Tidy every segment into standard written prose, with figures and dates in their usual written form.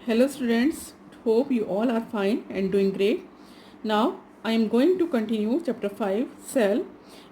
Hello students, hope you all are fine and doing great. Now I am going to continue chapter 5 cell.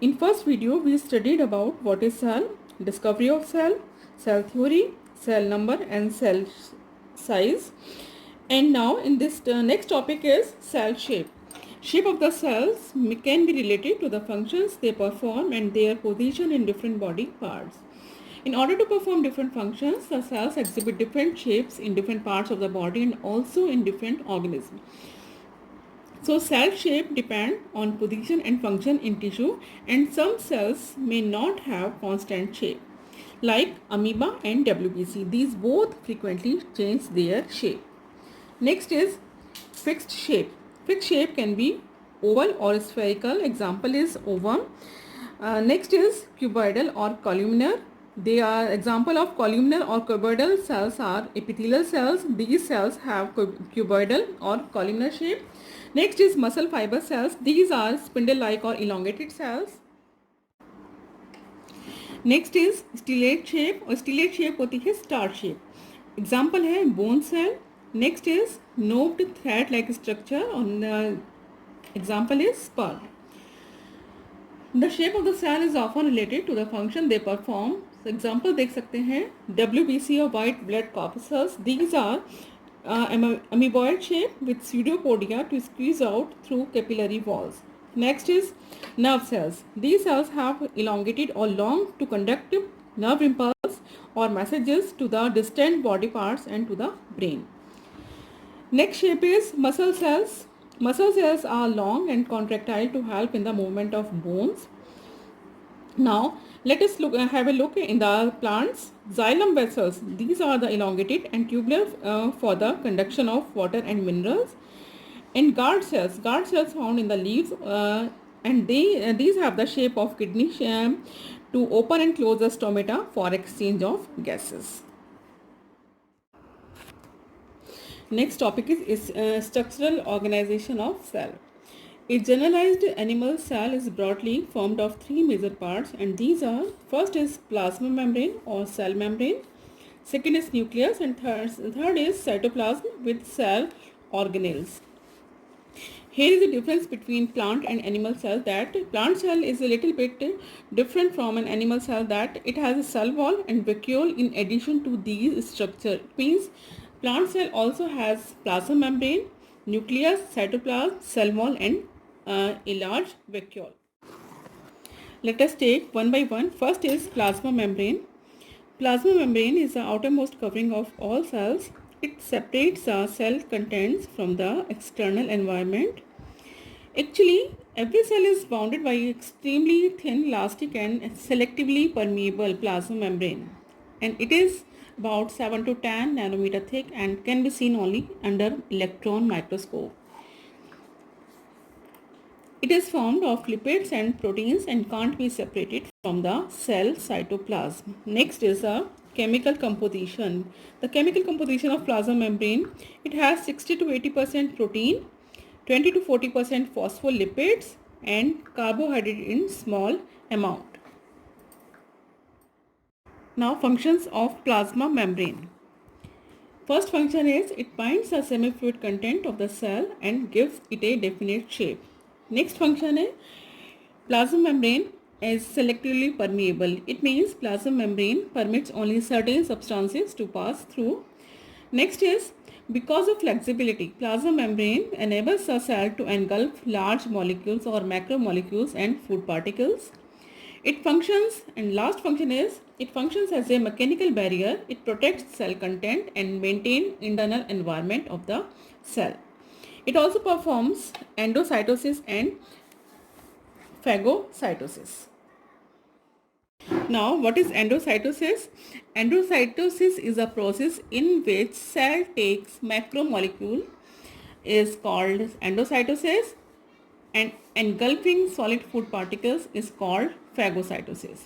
In first video we studied about what is cell, discovery of cell theory, cell number and cell size. And now in this next topic is cell shape. Shape of the cells can be related to the functions they perform and their position in different body parts. In order to perform different functions, the cells exhibit different shapes in different parts of the body and also in different organisms. So cell shape depend on position and function in tissue, and some cells may not have constant shape like amoeba and WBC. These both frequently change their shape. Next is fixed shape. Fixed shape can be oval or spherical. Example is ovum. Next is cuboidal or columnar. They are example of columnar or cuboidal cells are epithelial cells. These cells have cuboidal or columnar shape. Next is muscle fiber cells. These are spindle-like or elongated cells. Next is stellate shape और stellate shape होती है star shape. Example है bone cell. Next is knobbed thread like structure और example is sperm. The shape of the cell is often related to the function they perform. Example देख सकते हैं WBC और white blood corpuscles. These are amoeboid shape with pseudopodia to squeeze out through capillary walls. Next is nerve cells. These cells have elongated or long to conduct nerve impulse or messages to the distant body parts and to the brain. Next shape is muscle cells. Muscle cells are long and contractile to help in the movement of bones. Now let us have a look in the plants. Xylem vessels. These are the elongated and tubular for the conduction of water and minerals. And guard cells found in the leaves, and these have the shape of kidney to open and close the stomata for exchange of gases. Next topic is structural organization of cell. A generalized animal cell is broadly formed of three major parts, and these are: first is plasma membrane or cell membrane, second is nucleus, and third is cytoplasm with cell organelles. Here is the difference between plant and animal cell, that plant cell is a little bit different from an animal cell, that it has a cell wall and vacuole in addition to these structure. It means plant cell also has plasma membrane, nucleus, cytoplasm, cell wall and a large vacuole. Let us take one by one. First is plasma membrane. Plasma membrane is the outermost covering of all cells. It separates the cell contents from the external environment. Actually, every cell is bounded by extremely thin, elastic and selectively permeable plasma membrane, and it is about 7 to 10 nanometer thick and can be seen only under electron microscope. It is formed of lipids and proteins and can't be separated from the cell cytoplasm. Next is a chemical composition. The chemical composition of plasma membrane, it has 60 to 80% protein, 20 to 40% phospholipids and carbohydrate in small amount. Now functions of plasma membrane. First function is it binds the semi-fluid content of the cell and gives it a definite shape. Next function is plasma membrane is selectively permeable. It means plasma membrane permits only certain substances to pass through. Next is because of flexibility, plasma membrane enables the cell to engulf large molecules or macromolecules and food particles. It functions, and last function is it functions as a mechanical barrier. It protects cell content and maintains internal environment of the cell. It also performs endocytosis and phagocytosis. Now, what is endocytosis? Endocytosis is a process in which cell takes macromolecule is called endocytosis, and engulfing solid food particles is called phagocytosis.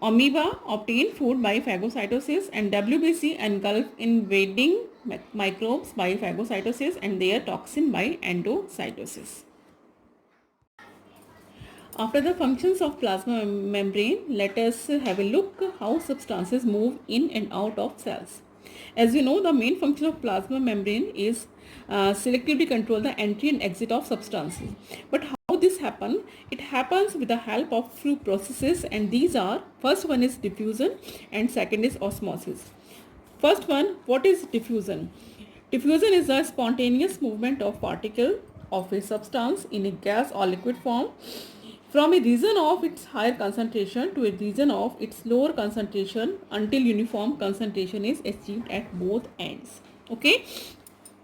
Amoeba obtain food by phagocytosis, and WBC engulf invading microbes by phagocytosis and their toxin by endocytosis. After the functions of plasma membrane, let us have a look how substances move in and out of cells. As you know, the main function of plasma membrane is selectively control the entry and exit of substances. But how this happen? It happens with the help of few processes, and these are, first one is diffusion and second is osmosis. First one, what is diffusion? Diffusion is the spontaneous movement of particle of a substance in a gas or liquid form from a region of its higher concentration to a region of its lower concentration until uniform concentration is achieved at both ends. Okay.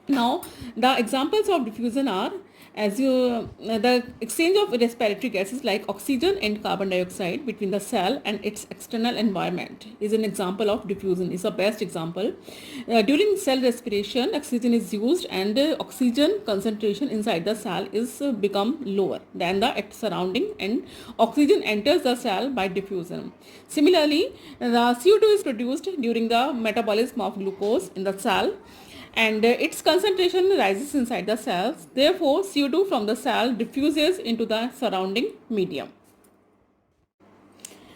Now, the examples of diffusion are, as you the exchange of respiratory gases like oxygen and carbon dioxide between the cell and its external environment is an example of diffusion, is the best example. During cell respiration, oxygen is used and oxygen concentration inside the cell is become lower than the surrounding, and oxygen enters the cell by diffusion. Similarly, the CO2 is produced during the metabolism of glucose in the cell, and its concentration rises inside the cells. Therefore, CO2 from the cell diffuses into the surrounding medium.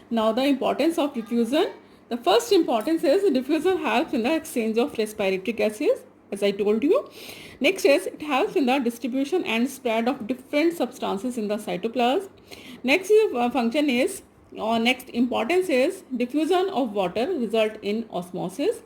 Now, the importance of diffusion. The first importance is diffusion helps in the exchange of respiratory gases, as I told you. Next is it helps in the distribution and spread of different substances in the cytoplasm. Next function is, or next importance is, diffusion of water result in osmosis.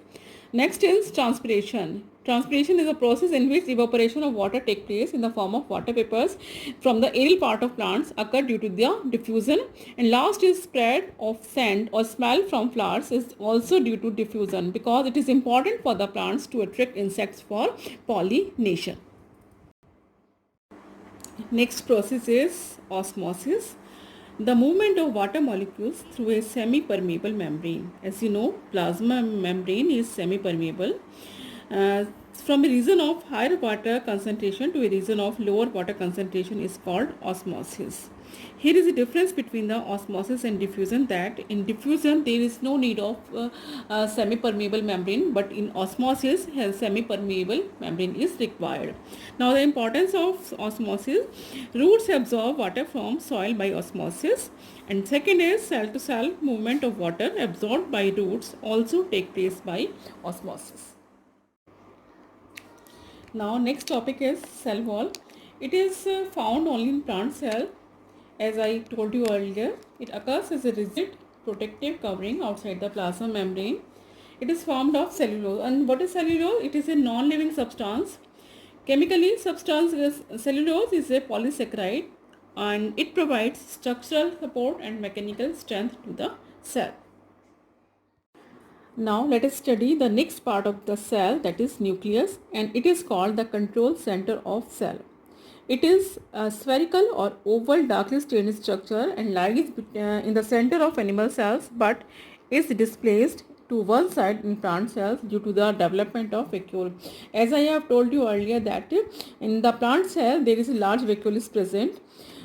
Next is transpiration. Transpiration is a process in which evaporation of water takes place in the form of water vapors from the aerial part of plants occur due to the diffusion. And last is spread of scent or smell from flowers is also due to diffusion, because it is important for the plants to attract insects for pollination. Next process is osmosis. The movement of water molecules through a semi-permeable membrane. As you know, plasma membrane is semi-permeable. From a region of higher water concentration to a region of lower water concentration is called osmosis. Here is a difference between the osmosis and diffusion, that in diffusion there is no need of semi-permeable membrane, but in osmosis semi-permeable membrane is required. Now, the importance of osmosis: roots absorb water from soil by osmosis, and second is cell to cell movement of water absorbed by roots also take place by osmosis. Now, next topic is cell wall. It is found only in plant cell. As I told you earlier, it occurs as a rigid protective covering outside the plasma membrane. It is formed of cellulose. And what is cellulose? It is a non-living substance. Chemically, cellulose is a polysaccharide, and it provides structural support and mechanical strength to the cell. Now let us study the next part of the cell, that is nucleus, and it is called the control center of cell. It is a spherical or oval darkly staining structure and lies in the center of animal cells, but is displaced to one side in plant cells due to the development of vacuole. As I have told you earlier that in the plant cell there is a large vacuole is present.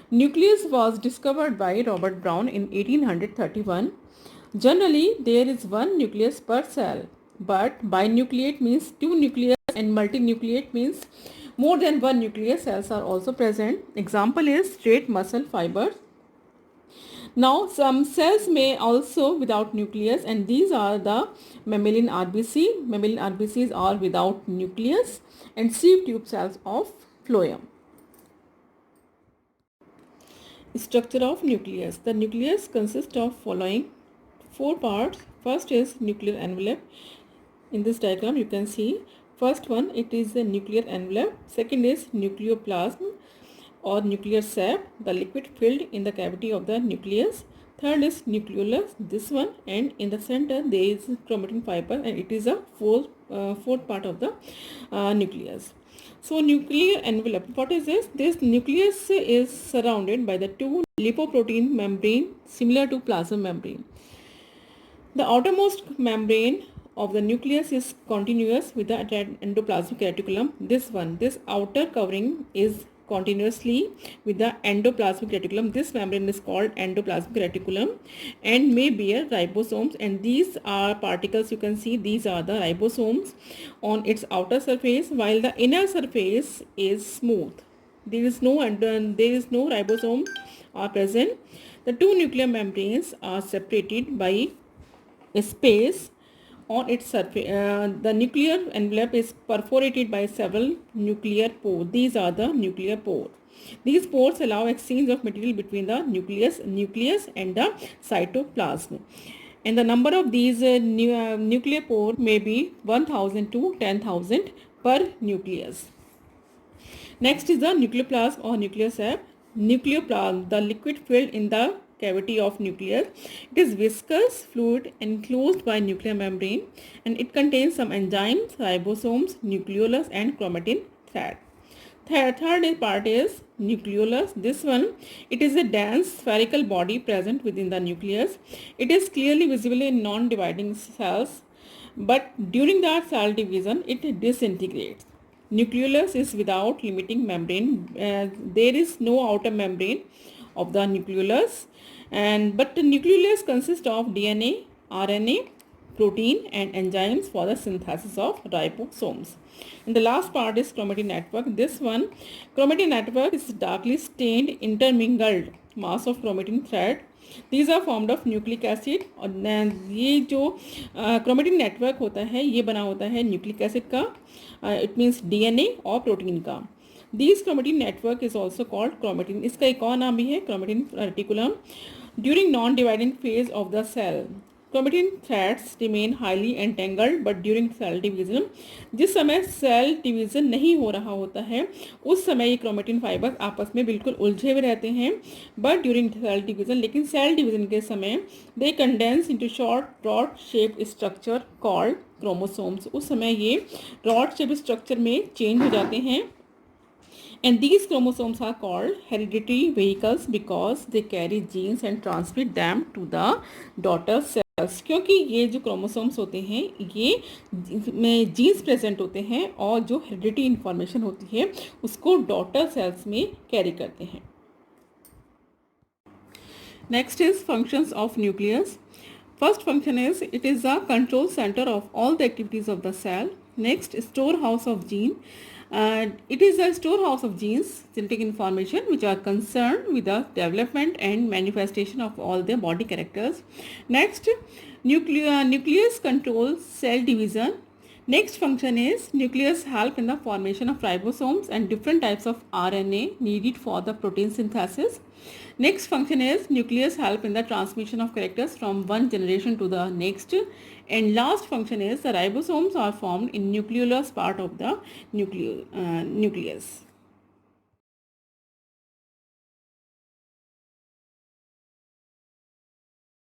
Nucleus was discovered by Robert Brown in 1831. Generally, there is one nucleus per cell, but binucleate means two nucleus and multinucleate means more than one nucleus cells are also present. Example is straight muscle fibers. Now, some cells may also without nucleus, and these are the mammalian RBC. Mammalian RBCs are without nucleus, and sieve tube cells of phloem. Structure of nucleus. The nucleus consists of following four parts. First is nuclear envelope. In this diagram you can see, first one, it is the nuclear envelope. Second is nucleoplasm or nuclear sap, the liquid filled in the cavity of the nucleus. Third is nucleolus, this one, and in the center there is chromatin fiber, and it is a fourth part of the nucleus. So, nuclear envelope, what is this? This nucleus is surrounded by the two lipoprotein membrane similar to plasma membrane. The outermost membrane of the nucleus is continuous with the endoplasmic reticulum. This outer covering is continuously with the endoplasmic reticulum. This membrane is called endoplasmic reticulum and may bear ribosomes, and these are particles, you can see these are the ribosomes on its outer surface, while the inner surface is smooth. There is no ribosome are present. The two nuclear membranes are separated by a space on its surface. The nuclear envelope is perforated by several nuclear pores. These are the nuclear pores. These pores allow exchange of material between the nucleus and the cytoplasm. And the number of these nuclear pores may be 1000 to 10,000 per nucleus. Next is the nucleoplasm or nuclear sap. Nucleoplasm, the liquid filled in the cavity of nucleus. It is viscous fluid enclosed by nuclear membrane, and it contains some enzymes, ribosomes, nucleolus and chromatin thread. Third part is nucleolus. This one, it is a dense spherical body present within the nucleus. It is clearly visible in non-dividing cells, but during the cell division, it disintegrates. Nucleolus is without limiting membrane. There is no outer membrane of the nucleolus, but the nucleolus consists of DNA, RNA, protein and enzymes for the synthesis of ribosomes. And the last part is chromatin network. This one, chromatin network is darkly stained intermingled mass of chromatin thread. These are formed of nucleic acid. और ये जो chromatin network होता है ये बना होता है nucleic acid का, it means DNA और protein का. These chromatin network is also called chromatin. इसका एक और नाम भी है chromatin reticulum. During non-dividing phase of the cell, chromatin threads remain highly entangled, but during cell division, जिस समय सेल डिवीज़न नहीं हो रहा होता है उस समय ये क्रोमेटिन फाइबर्स आपस में बिल्कुल उलझे हुए रहते हैं, बट ड्यूरिंग सेल डिवीज़न, लेकिन सेल डिवीज़न के समय they condense into short rod shape structure called chromosomes. उस समय ये रॉड शेप स्ट्रक्चर में चेंज हो जाते हैं. And these chromosomes are called hereditary vehicles because they carry genes and transmit them to the daughter cells. क्योंकि ये जो क्रोमोसोम्स होते हैं ये में जीन्स प्रेजेंट होते हैं और जो हेरिडिटी इंफॉर्मेशन होती है उसको डॉटर सेल्स में कैरी करते हैं. Next is functions of nucleus. First function is it is the control centre of all the activities of the cell. Next, store house of gene. It is a storehouse of genes, genetic information which are concerned with the development and manifestation of all the body characters. Next, nucleus controls cell division. Next function is nucleus help in the formation of ribosomes and different types of RNA needed for the protein synthesis. Next function is nucleus help in the transmission of characters from one generation to the next. And last function is the ribosomes are formed in nucleolus part of the nucleus.